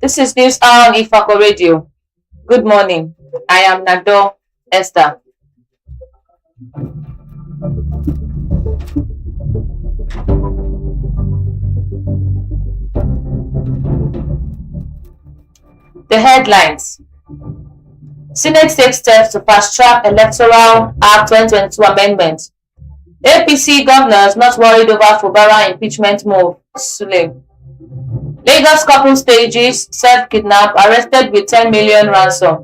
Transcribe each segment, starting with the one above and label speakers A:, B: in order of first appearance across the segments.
A: This is News Hour on Ifako Radio. Good morning. I am Naador, Esther. The headlines. Senate takes steps to fast-track Electoral Act 2022 amendment. APC governors not worried over Fubara impeachment move. Sule. Lagos couple stages self-kidnap arrested with 10 million ransom.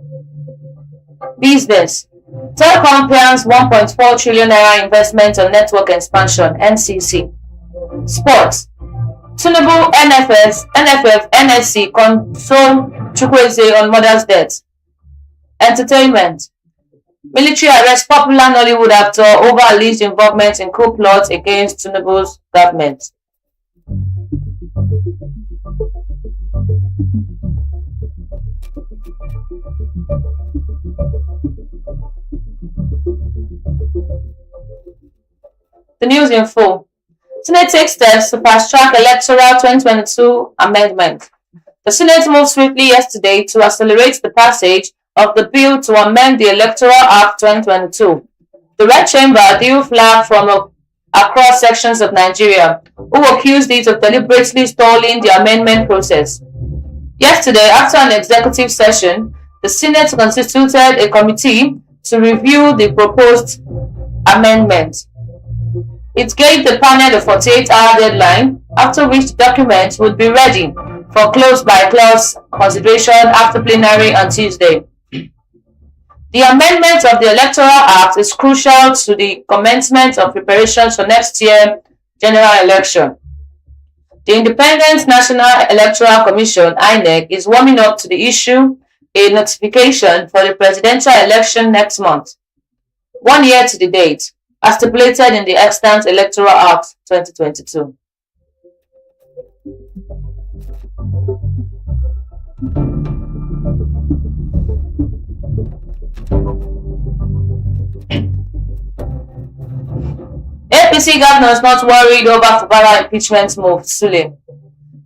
A: Business. Telecom plans 1.4 trillion naira investment on network expansion. NCC. Sports. Tinubu NFF NSC console Chukwueze on mother's death. Entertainment. Military arrests popular Nollywood actor over alleged involvement in coup plot against Tinubu's government. The news in full. Senate takes steps to fast-track Electoral 2022 amendment. The Senate moved swiftly yesterday to accelerate the passage of the bill to amend the Electoral Act 2022. The Red Chamber drew flag from across sections of Nigeria, who accused it of deliberately stalling the amendment process. Yesterday, after an executive session, the Senate constituted a committee to review the proposed amendment. It gave the panel a 48-hour deadline, after which the document would be ready for clause-by-clause consideration after plenary on Tuesday. The amendment of the Electoral Act is crucial to the commencement of preparations for next year's general election. The Independent National Electoral Commission (INEC) is warming up to the issue a notification for the presidential election next month, 1 year to the date, as stipulated in the extant Electoral Act 2022. APC governors not worried over Fubara impeachment move. Sule.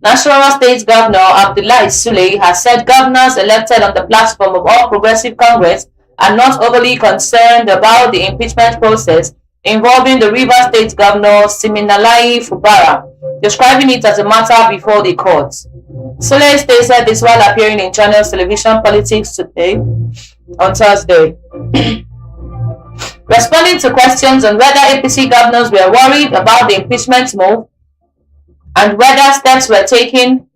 A: National State Governor Abdullahi Sule has said governors elected on the platform of All Progressive Congress are not overly concerned about the impeachment process involving the Rivers State Governor Siminalayi Fubara, describing it as a matter before the courts. Sule stated this while appearing in Channels Television Politics today on Thursday. Responding to questions on whether APC governors were worried about the impeachment move and whether steps were taken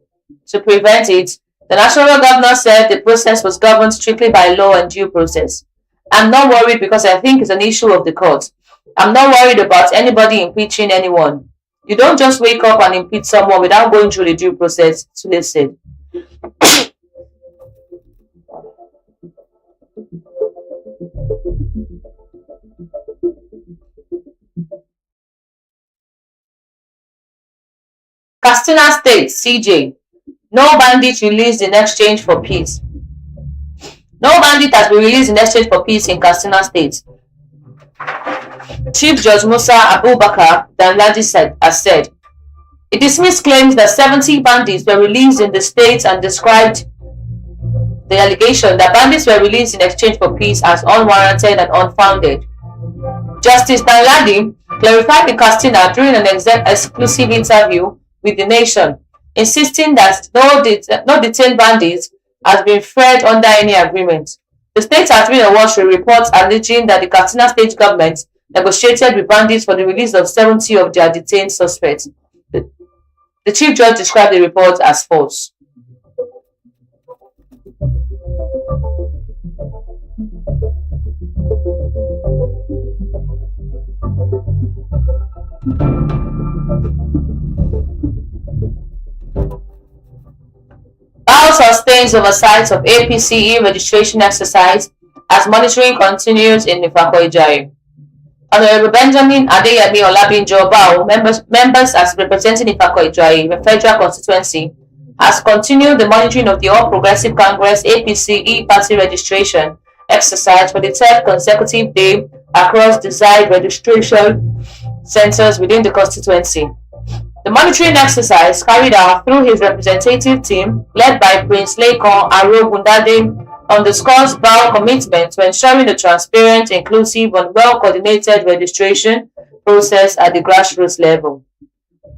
A: to prevent it, the national governor said the process was governed strictly by law and due process. I'm not worried because I think it's an issue of the court. I'm not worried about anybody impeaching anyone. You don't just wake up and impeach someone without going through the due process, Sule said. Katsina State, CJ. No bandit released in exchange for peace. No bandit has been released in exchange for peace in Katsina State. Chief Judge Musa Abubakar Danladi has said. He dismissed claims that 70 bandits were released in the state and described the allegation that bandits were released in exchange for peace as unwarranted and unfounded. Justice Danladi clarified in Katsina during an exclusive interview with The Nation, insisting that no detained bandits has been freed under any agreement. The state has been awash with reports alleging that the Katsina state government negotiated with bandits for the release of 70 of their detained suspects. The chief judge described the report as false. BAO sustains oversight of APC registration exercise as monitoring continues in Ifako. Honorable Benjamin Adeyemi Olabinjo BAO, members as representing Ifako Federal Constituency, has continued the monitoring of the All Progressive Congress APC party registration exercise for the third consecutive day across desired registration centers within the constituency. The monitoring exercise carried out through his representative team, led by Prince Lekon Arogundade, underscores Bao's commitment to ensuring a transparent, inclusive, and well-coordinated registration process at the grassroots level.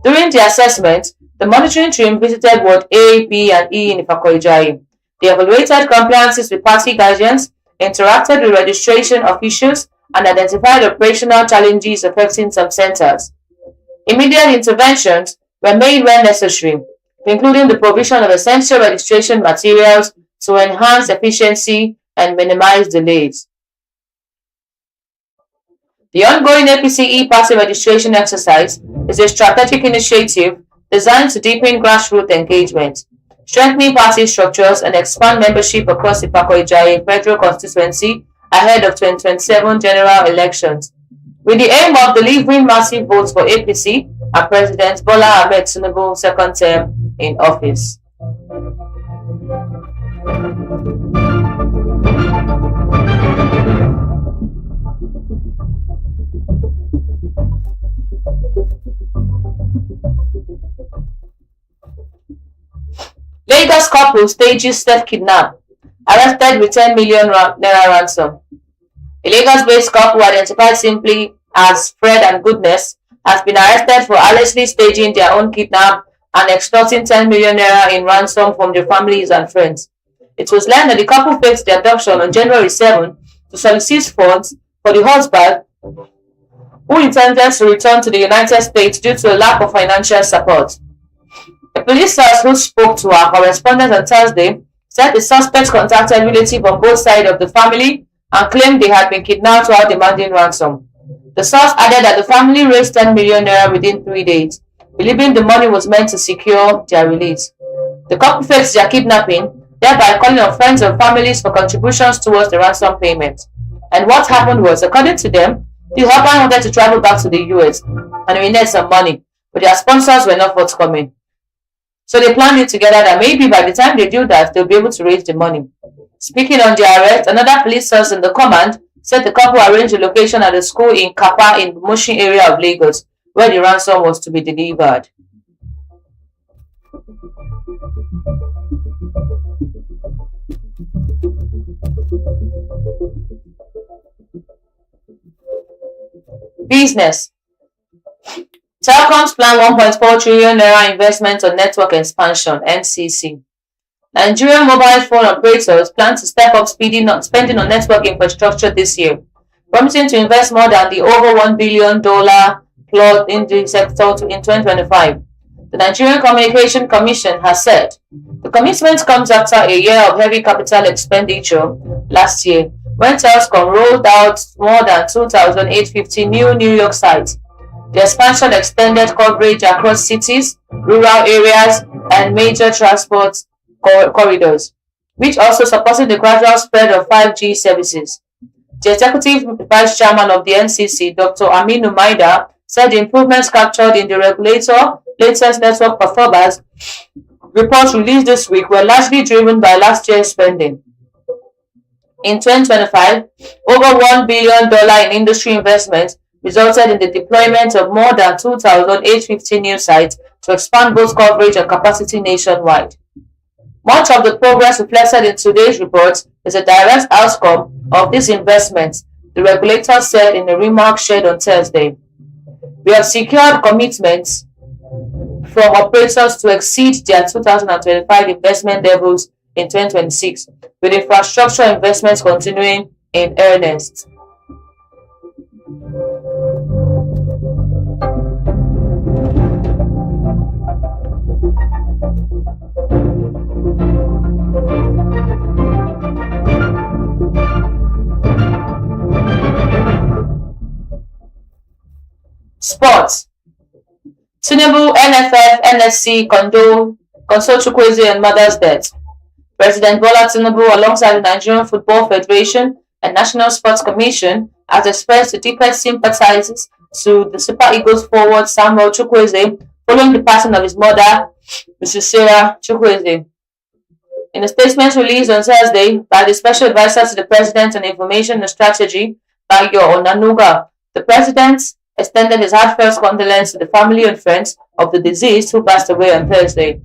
A: During the assessment, the monitoring team visited Ward A, B, and E in Ifako. They evaluated compliances with party guidance, interacted with registration officials, and identified operational challenges affecting some centers. Immediate interventions were made when necessary, including the provision of essential registration materials to enhance efficiency and minimize delays. The ongoing APCE party registration exercise is a strategic initiative designed to deepen grassroots engagement, strengthen party structures, and expand membership across the Ifako federal constituency ahead of 2027 general elections, with the aim of delivering massive votes for APC and President Bola Ahmed Tinubu's second term in office. Lagos couple stages theft kidnap, arrested with 10 million naira ransom. A Lagos-based couple identified simply as Fred and Goodness has been arrested for allegedly staging their own kidnap and extorting 10 million naira in ransom from their families and friends. It was learned that the couple faked their adoption on January 7 to solicit funds for the husband, who intended to return to the United States due to a lack of financial support. A police source who spoke to our correspondent on Thursday said the suspects contacted relatives on both sides of the family and claimed they had been kidnapped while demanding ransom. The source added that the family raised 10 million naira within 3 days, believing the money was meant to secure their release. The couple faked their kidnapping, thereby calling on friends and families for contributions towards the ransom payment. And what happened was, according to them, the husband wanted to travel back to the US and we needed some money, but their sponsors were not forthcoming. So they planned it together that maybe by the time they do that, they'll be able to raise the money. Speaking on the arrest, another police source in the command said the couple arranged a location at a school in Kapa in the Mushin area of Lagos, where the ransom was to be delivered. Business. Telecoms plan 1.4 trillion naira investment on network expansion, NCC. Nigerian mobile phone operators plan to step up spending on network infrastructure this year, promising to invest more than the over $1 billion plot in the sector in 2025. The Nigerian Communication Commission has said the commitment comes after a year of heavy capital expenditure last year, when Telcom rolled out more than 2,850 new New York sites. The expansion extended coverage across cities, rural areas, and major transport corridors, which also supported the gradual spread of 5G services. The executive vice chairman of the NCC, Dr. Aminu Maida, said the improvements captured in the regulator latest network performance reports released this week were largely driven by last year's spending. In 2025, over $1 billion in industry investments resulted in the deployment of more than 2,850 new sites to expand both coverage and capacity nationwide. Much of the progress reflected in today's report is a direct outcome of these investments, the regulator said in a remark shared on Thursday. We have secured commitments from operators to exceed their 2025 investment levels in 2026, with infrastructure investments continuing in earnest. Sports. Tinubu, NFF, NSC console Chukwueze and mother's death. President Bola Tinubu, alongside the Nigerian Football Federation and National Sports Commission, has expressed the deepest sympathies to the Super Eagles forward Samuel Chukwueze following the passing of his mother, Mrs. Sarah Chukwueze. In a statement released on Thursday by the Special Advisor to the President on Information and Strategy, Bayo Onanuga, the President extended his heartfelt condolences to the family and friends of the deceased who passed away on Thursday.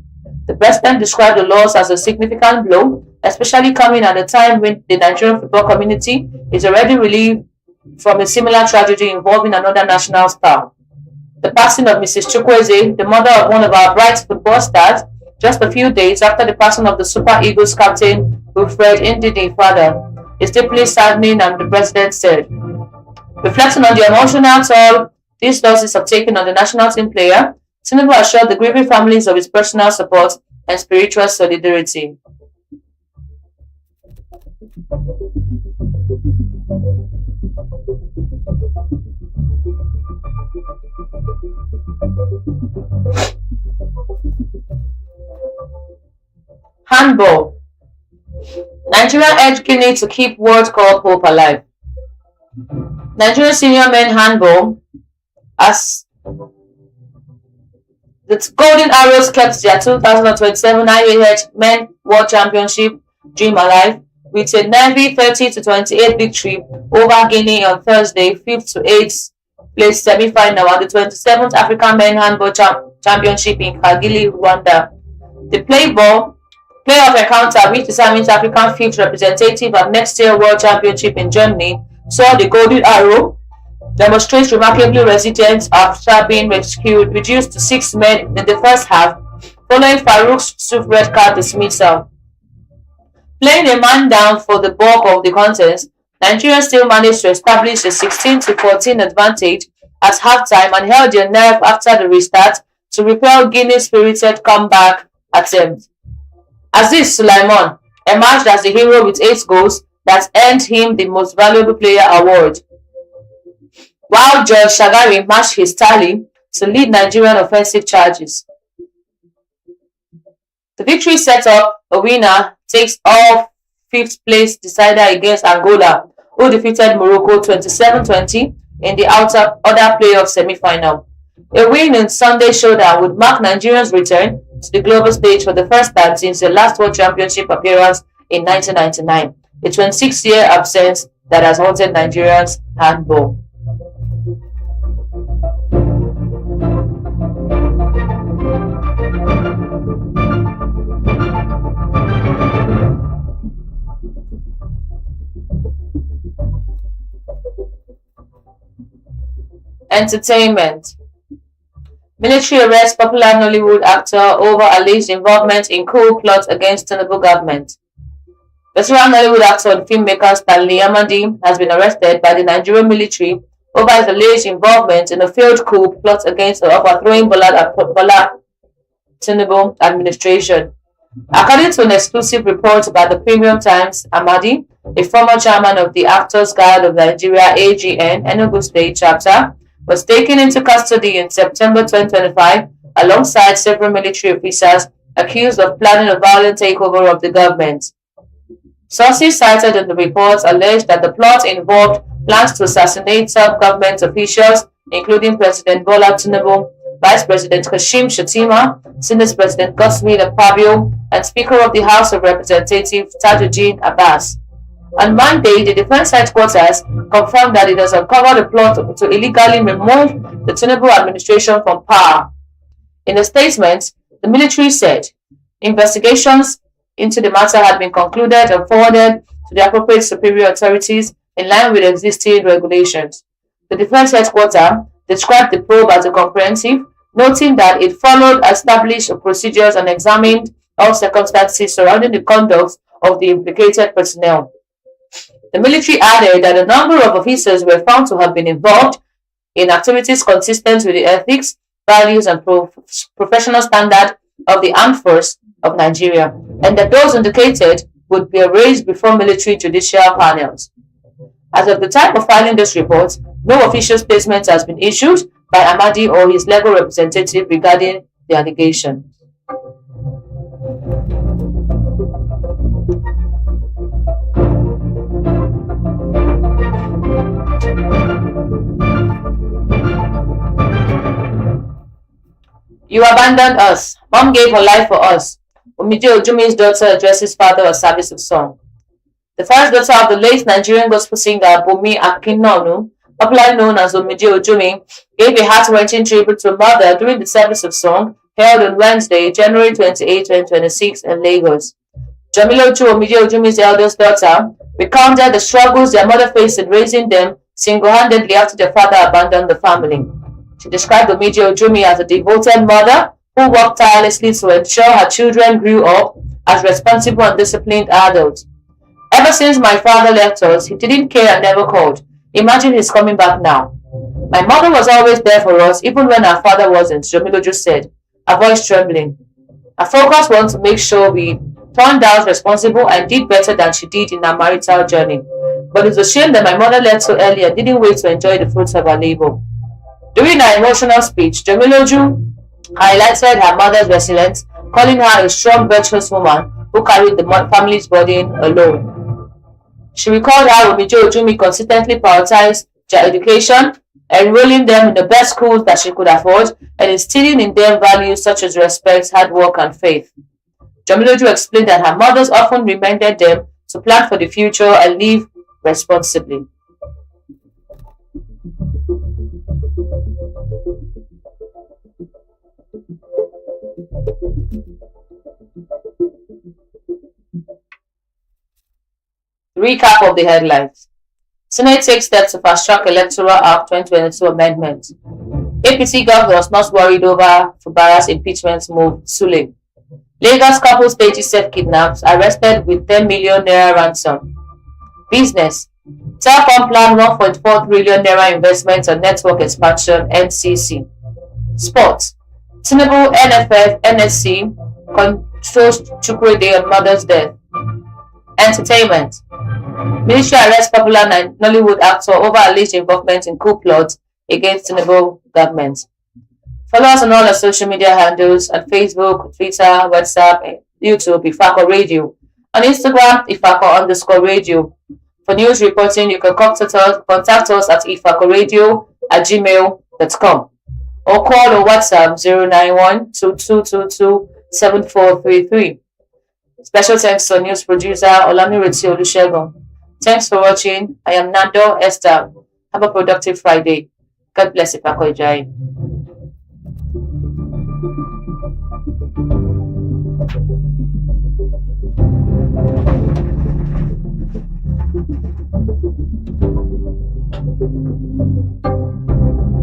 A: The president described the loss as a significant blow, especially coming at a time when the Nigerian football community is already relieved from a similar tragedy involving another national star. The passing of Mrs. Chukwueze, the mother of one of our bright football stars, just a few days after the passing of the Super Eagles captain Wilfred Ndidi father, is deeply saddening, and the president said. Reflecting on the emotional toll these losses have taken on the national team player, Tinubu assured the grieving families of his personal support and spiritual solidarity. Handball. Nigeria edged Guinea to keep World Cup hope alive. Nigeria senior men handball as the Golden Arrows kept their 2027 IAH Men World Championship dream alive with a Navy 30-28 victory over Guinea on Thursday, 5th to 8th place semi-final at the 27th African Men Handball Championship in Kigali, Rwanda. The playoff encounter, which determines African fifth representative at next year's World Championship in Germany, saw the Golden Arrow demonstrate remarkably resilience after being reduced to 6 men in the first half, following Farouk's Suf red card dismissal. Playing a man down for the bulk of the contest, Nigeria still managed to establish a 16-14 advantage at halftime and held their nerve after the restart to repel Guinea's spirited comeback attempt. Aziz Sulaiman emerged as the hero with 8 goals that earned him the Most Valuable Player award, while George Shagari matched his tally to lead Nigerian offensive charges. The victory set up a winner takes all 5th place decider against Angola, who defeated Morocco 27-20 in the other playoff semi-final. A win in Sunday's showdown would mark Nigeria's return to the global stage for the first time since the last World Championship appearance in 1999, a 26-year absence that has haunted Nigerians handball. Entertainment. Military arrests popular Nollywood actor over alleged involvement in coup plot against Tinubu government. Veteran Nollywood actor and filmmaker Stanley Amadi has been arrested by the Nigerian military over his alleged involvement in a failed coup plot against the overthrowing Bola Tinubu administration. According to an exclusive report by the Premium Times, Amadi, a former chairman of the Actors Guild of Nigeria AGN Enugu State chapter, was taken into custody in September 2025 alongside several military officers accused of planning a violent takeover of the government. Sources cited in the report alleged that the plot involved plans to assassinate top government officials, including President Bola Tinubu, Vice President Kashim Shettima, Senate President Godswill Akpabio, and Speaker of the House of Representatives Tajuddin Abbas. On Monday, the Defense Headquarters confirmed that it has uncovered a plot to illegally remove the Tinubu administration from power. In a statement, the military said investigations into the matter had been concluded and forwarded to the appropriate superior authorities in line with existing regulations. The Defense Headquarters described the probe as a comprehensive, noting that it followed established procedures and examined all circumstances surrounding the conduct of the implicated personnel. The military added that a number of officers were found to have been involved in activities consistent with the ethics, values, and professional standard of the Armed Force of Nigeria, and that those indicated would be raised before military judicial panels. As of the time of filing this report, no official statement has been issued by Amadi or his legal representative regarding the allegation. You abandoned us. Mom gave her life for us. Omide Ojumi's daughter addresses father of service of song. The first daughter of the late Nigerian gospel singer Bumi Akinonu popularly known as Omije Ojumi, gave a heart-wrenching tribute to her mother during the service of song held on Wednesday, January 28, 2026 in Lagos. Jamiloju Omije Ojumi's eldest daughter recounted the struggles their mother faced in raising them single-handedly after their father abandoned the family. She described Omije Ojumi as a devoted mother who worked tirelessly to ensure her children grew up as responsible and disciplined adults. Ever since my father left us, he didn't care and never called. Imagine he's coming back now. My mother was always there for us, even when our father wasn't, Jomiloju said, her voice trembling. Her focus was to make sure we turned out responsible and did better than she did in our marital journey. But it's a shame that my mother left so early and didn't wait to enjoy the fruits of her labor. During her emotional speech, Jomiloju highlighted her mother's resilience, calling her a strong, virtuous woman who carried the family's burden alone. She recalled how Omije Ojumi consistently prioritized their education, enrolling them in the best schools that she could afford, and instilling in them values such as respect, hard work, and faith. Jamiloju explained that her mothers often reminded them to plan for the future and live responsibly. Recap of the headlines. Senate takes steps to fast-track Electoral Act 2022 amendment. APC governors not worried over Fubara's impeachment move, Sule. Lagos couple stages self-kidnaps, arrested with 10 million naira ransom. Business. Telcom plan 1.4 trillion naira investment on network expansion, NCC. Sports. Tinubu NFF NSC controls Chukwuede on mother's death. Entertainment. Ministry arrests popular Nollywood actor over alleged involvement in coup plot against Tinubu government. Follow us on all our social media handles on Facebook, Twitter, WhatsApp, YouTube, Ifako Radio. On Instagram, Ifako_radio. For news reporting, you can contact us at ifakoradio@gmail.com or call or WhatsApp 091-2222-7433. Special thanks to news producer Olamireti Olusegun. Thanks for watching. I am Naador, Esther. Have a productive Friday. God bless Ifako Ijai.